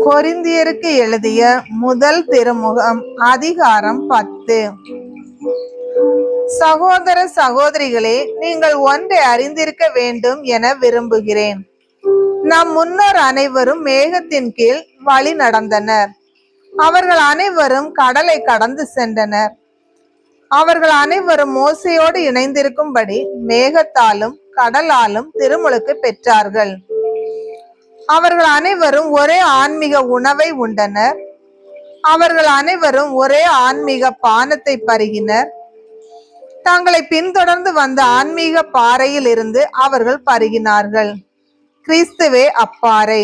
கொரிந்தியருக்கு எழுதிய முதல் திருமுகம் அதிகாரம் 10. சகோதர சகோதரிகளே, நீங்கள் ஒன்றை அறிந்திருக்க வேண்டும் என விரும்புகிறேன். நம் முன்னோர் அனைவரும் மேகத்தின் கீழ் வழி நடந்தனர். அவர்கள் அனைவரும் கடலை கடந்து சென்றனர். அவர்கள் அனைவரும் மோசையோடு இணைந்திருக்கும்படி மேகத்தாலும் கடலாலும் திருமுழுக்கு பெற்றார்கள். அவர்கள் அனைவரும் ஒரே ஆன்மீக உணவை உண்டனர். அவர்கள் அனைவரும் ஒரே ஆன்மீக பானத்தை பருகினர். தங்களை பின்தொடர்ந்து வந்த ஆன்மீக பாறையில் இருந்து அவர்கள் பருகினார்கள். கிறிஸ்துவே அப்பாறை.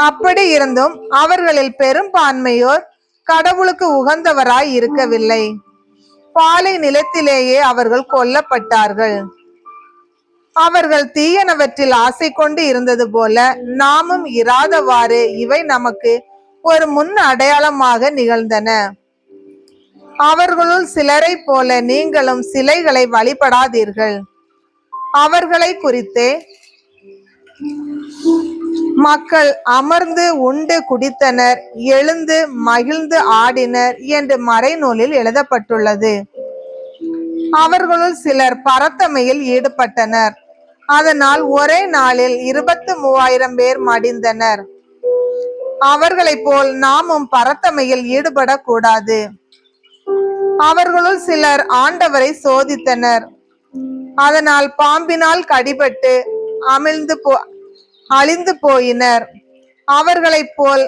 அப்படி இருந்தும் அவர்களில் பெரும்பான்மையோர் கடவுளுக்கு உகந்தவராய் இருக்கவில்லை. பாலை நிலத்திலேயே அவர்கள் கொல்லப்பட்டார்கள். அவர்கள் தீயனவற்றில் ஆசை கொண்டு இருந்தது போல நாமும் இராதவாறு இவை நமக்கு ஒரு முன் அடையாளமாக நிகழ்ந்தன. அவர்களுள் சிலரை போல நீங்களும் சிலைகளை வழிபடாதீர்கள். அவர்களை குறித்தே மக்கள் அமர்ந்து உண்டு குடித்தனர், எழுந்து மகிழ்ந்து ஆடினர் என்று மறைநூலில் எழுதப்பட்டுள்ளது. அவர்களுள் சிலர் பரத்தமையில் ஈடுபட்டனர். அதனால் ஒரே நாளில் 23,000 பேர் மடிந்தனர். அவர்களைப் போல் நாமும் பரத்தமையில் ஈடுபடக்கூடாது. அவர்களுள் சிலர் ஆண்டவரை சோதித்தனர். அதனால் பாம்பினால் கடிபட்டு அழிந்து போயினர். அவர்களைப் போல்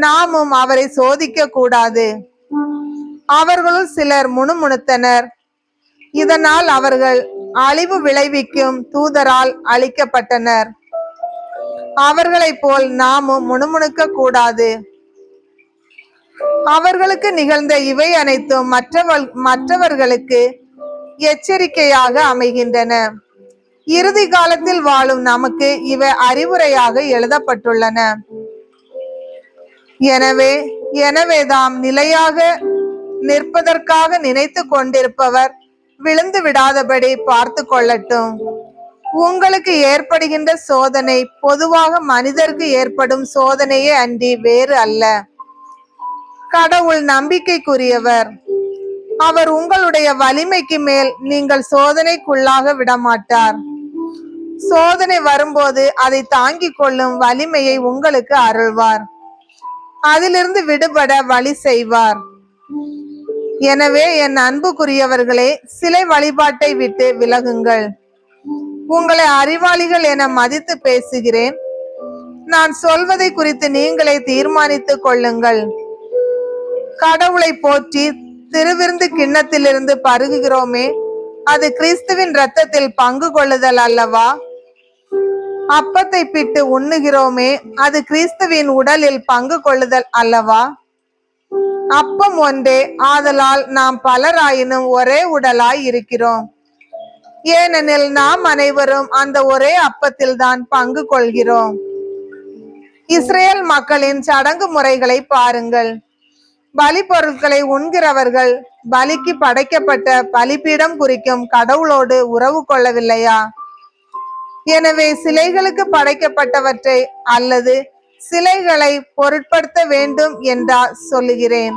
நாமும் அவரை சோதிக்க கூடாது. அவர்களுள் சிலர் முணுமுணுத்தனர். இதனால் அவர்கள் அழிவு விளைவிக்கும் தூதரால் அழிக்கப்பட்டனர். அவர்களைப் போல் நாமும் முணுமுணுக்க கூடாது. அவர்களுக்கு நிகழ்ந்த இவை அனைத்தும் மற்றவர்களுக்கு எச்சரிக்கையாக அமைகின்றன. இறுதி காலத்தில் வாழும் நமக்கு இவை அறிவுரையாக எழுதப்பட்டுள்ளன. எனவேதாம் நிலையாக நிற்பதற்காக நினைத்து கொண்டிருப்பவர் விழுந்து விடாதபடி பார்த்து கொள்ளட்டும். உங்களுக்கு ஏற்படுகின்ற சோதனை பொதுவாக மனிதருக்கு ஏற்படும் சோதனையே அன்றி வேறு அல்ல. கடவுள் நம்பிக்கைக்குரியவர். அவர் உங்களுடைய வலிமைக்கு மேல் நீங்கள் சோதனைக்குள்ளாக விடமாட்டார். சோதனை வரும்போது அதை தாங்கிக் கொள்ளும் வலிமையை உங்களுக்கு அருள்வார். அதிலிருந்து விடுபட வழி செய்வார். எனவே என் அன்புக்குரியவர்களே, சிலை வழிபாட்டை விட்டு விலகுங்கள். உங்களை அறிவாளிகள் என மதித்து பேசுகிறேன். நான் சொல்வதை குறித்து நீங்களே தீர்மானித்துக் கொள்ளுங்கள். கடவுளை போற்றி திருவிருந்து கிண்ணத்திலிருந்து பருகுகிறோமே, அது கிறிஸ்துவின் இரத்தத்தில் பங்கு கொள்ளுதல் அல்லவா? அப்பத்தை பிட்டு உண்ணுகிறோமே, அது கிறிஸ்துவின் உடலில் பங்கு கொள்ளுதல் அல்லவா? அப்பம் ஒன்றே, ஆதலால் நாம் பலராயினும் ஒரே உடலாய் இருக்கிறோம். ஏனெனில் நாம் அனைவரும் அந்த ஒரே அப்பத்தில் தான் பங்கு கொள்கிறோம். இஸ்ரேல் மக்களின் சடங்கு முறைகளை பாருங்கள். பலி பொருட்களை உண்கிறவர்கள் பலிக்கு படைக்கப்பட்ட பலிபீடம் குறிக்கும் கடவுளோடு உறவு கொள்ளவில்லையா? எனவே சிலைகளுக்கு படைக்கப்பட்டவற்றை அல்லது சிலைகளை பொருட்படுத்த வேண்டும் என்றா சொல்லுகிறேன்?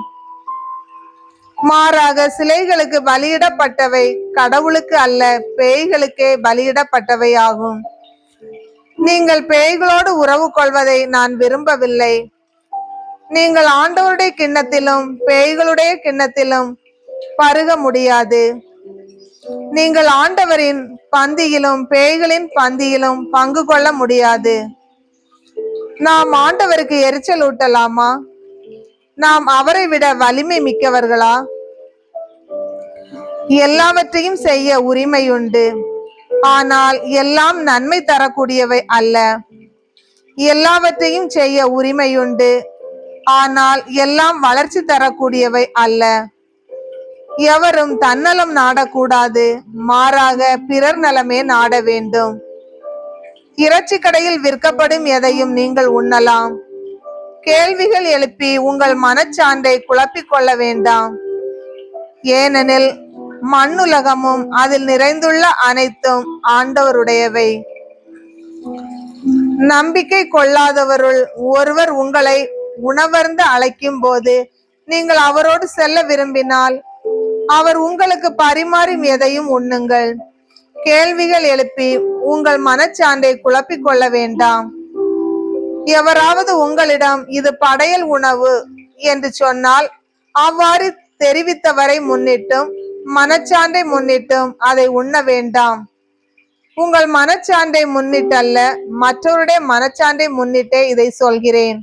மாறாக சிலைகளுக்கு பலியிடப்பட்டவை கடவுளுக்கு அல்ல, பேய்களுக்கே பலியிடப்பட்டவை ஆகும். நீங்கள் பேய்களோடு உறவு கொள்வதை நான் விரும்பவில்லை. நீங்கள் ஆண்டவருடைய கிண்ணத்திலும் பேய்களுடைய கிண்ணத்திலும் பருக முடியாது. நீங்கள் ஆண்டவரின் பந்தியிலும் பேய்களின் பந்தியிலும் பங்கு கொள்ள முடியாது. நாம் ஆண்டவருக்கு எரிச்சல் ஊட்டலாமா? நாம் அவரை விட வலிமை மிக்கவர்களா? எல்லாவற்றையும் செய்ய உரிமையுண்டு. ஆனால் எல்லாம் நன்மை தரக்கூடியவை அல்ல. எல்லாவற்றையும் செய்ய உரிமையுண்டு. ஆனால் எல்லாம் வளர்ச்சி தரக்கூடியவை அல்ல. எவரும் தன்னலம் நாடக்கூடாது. மாறாக பிறர் நலமே நாட வேண்டும். இறைச்சி கடையில் விற்கப்படும் எதையும் நீங்கள் உண்ணலாம். கேள்விகள் எழுப்பி உங்கள் மனச்சான்றை குழப்பிக் கொள்ள வேண்டாம். ஏனெனில் மண்ணுலகமும் அதில் நிறைந்துள்ள அனைத்தும் ஆண்டவருடையவை. நம்பிக்கை கொள்ளாதவருள் ஒருவர் உங்களை உணவருந்த அழைக்கும் போது நீங்கள் அவரோடு செல்ல விரும்பினால் அவர் உங்களுக்கு பரிமாறும் எதையும் உண்ணுங்கள். கேள்விகள் எழுப்பி உங்கள் மனச்சான்றை குழப்பிக் கொள்ள வேண்டாம். எவராவது உங்களிடம் இது படையல் உணவு என்று சொன்னால் அவ்வாறு தெரிவித்தவரை முன்னிட்டும் மனச்சான்றை முன்னிட்டும் அதை உண்ண வேண்டாம். உங்கள் மனச்சான்றை முன்னிட்டல்ல, மற்றவருடைய மனச்சான்றை முன்னிட்டே இதை சொல்கிறேன்.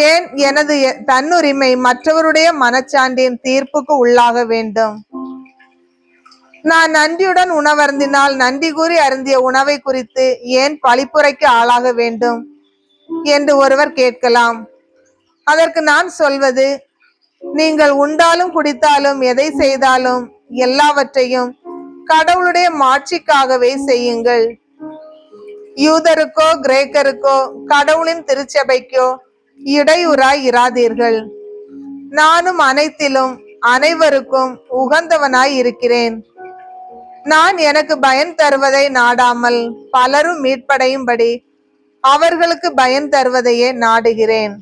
ஏன் எனது தன்னுரிமை மற்றவருடைய மனச்சான்றின் தீர்ப்புக்கு உள்ளாக வேண்டும்? நான் நன்றியுடன் உணவருந்தினால் நன்றி கூறி அருந்திய உணவை குறித்து ஏன் பழிப்புரைக்கு ஆளாக வேண்டும் என்று ஒருவர் கேட்கலாம். அதற்கு நான் சொல்வது, நீங்கள் உண்டாலும் குடித்தாலும் எதை செய்தாலும் எல்லாவற்றையும் கடவுளுடைய மாட்சிக்காகவே செய்யுங்கள். யூதருக்கோ கிரேக்கருக்கோ கடவுளின் திருச்சபைக்கோ இடையூறாய் இராதீர்கள். நானும் அனைத்திலும் அனைவருக்கும் உகந்தவனாய் இருக்கிறேன். நான் எனக்கு பயன் தருவதை நாடாமல் பலரும் மீட்படையும்படி அவர்களுக்கு பயன் தருவதையே நாடுகிறேன்.